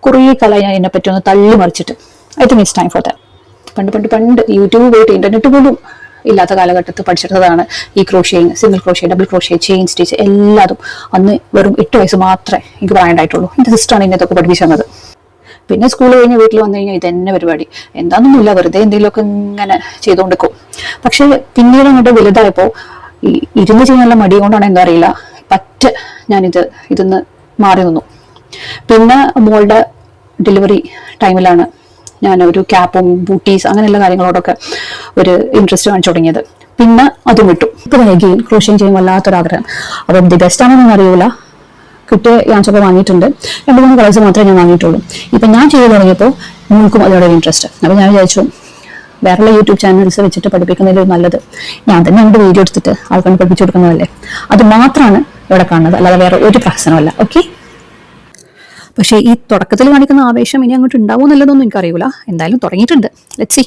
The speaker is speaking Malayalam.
കുറേ കാലമായി ഞാൻ ഇതിനെപ്പറ്റി ഒന്ന് തള്ളി മറിച്ചിട്ട്. I think it's time for that. പണ്ട് യൂട്യൂബ് പോയിട്ട് ഇന്റർനെറ്റ് പോലും ഇല്ലാത്ത കാലഘട്ടത്തിൽ പഠിച്ചെടുത്തതാണ് ഈ crocheting, single crochet, double crochet, chain stitch എല്ലാതും. അന്ന് വെറും 8 വയസ്സ് മാത്രമേ എനിക്ക് പ്രായമുണ്ടായിട്ടുള്ളൂ. എൻ്റെ സിസ്റ്ററാണ് എന്നെ ഇതൊക്കെ പഠിപ്പിച്ചു തന്നത്. പിന്നെ സ്കൂൾ കഴിഞ്ഞ് വീട്ടിൽ വന്നു കഴിഞ്ഞാൽ ഇതന്നെ പരിപാടി. എന്താണെന്നൊന്നുമില്ല, വെറുതെ എന്തെങ്കിലുമൊക്കെ ഇങ്ങനെ ചെയ്തുകൊണ്ടിരിക്കും. പക്ഷെ പിന്നീട് അങ്ങോട്ട് വലുതായപ്പോൾ ഈ ഇരുന്ന് ചെയ്യാനുള്ള മടി കൊണ്ടാണ് എന്താ അറിയില്ല, ഇതിന്ന് മാറി നിന്നു. പിന്നെ മോളുടെ ഡെലിവറി ടൈമിലാണ് ഞാൻ ഒരു ക്യാപ്പും ബൂട്ടീസ് അങ്ങനെയുള്ള കാര്യങ്ങളോടൊക്കെ ഒരു ഇൻട്രസ്റ്റ് കാണിച്ചു തുടങ്ങിയത്. പിന്നെ അതും വിട്ടു. ഇപ്പൊ ഗെയിൻ ക്രോഷ്യേയിങ് ചെയ്യും വല്ലാത്തൊരാഗ്രഹം. അപ്പം ദി ബെസ്റ്റ് ആണെന്നൊന്നും അറിയില്ല, കിട്ടിയ യാൻസൊക്കെ വാങ്ങിയിട്ടുണ്ട്. 2-3 കളേഴ്സ് മാത്രമേ ഞാൻ വാങ്ങിയിട്ടുള്ളൂ. ഇപ്പൊ ഞാൻ ചെയ്തു തുടങ്ങിയപ്പോൾ മോൾക്കും അതോടെ ഇൻട്രസ്റ്റ്. അപ്പൊ ഞാൻ വിചാരിച്ചു വേറെയുള്ള യൂട്യൂബ് ചാനൽസ് വെച്ചിട്ട് പഠിപ്പിക്കുന്നതിൽ നല്ലത് ഞാൻ തന്നെ അങ്ങോട്ട് വീഡിയോ എടുത്തിട്ട് ആൾക്കാണ് പഠിപ്പിച്ചു കൊടുക്കുന്നതല്ലേ. അത് മാത്രമാണ് ഇവിടെ കാണുന്നത്, അല്ലാതെ വേറെ ഒരു പ്രശ്നമല്ല. ഓക്കെ. പക്ഷേ ഈ തുടക്കത്തിൽ കാണിക്കുന്ന ആവേശം ഇനി അങ്ങോട്ട് ഉണ്ടാവുമോ എന്നുള്ളതൊന്നും എനിക്കറിയില്ല. എന്തായാലും തുടങ്ങിയിട്ടുണ്ട്. Let's see.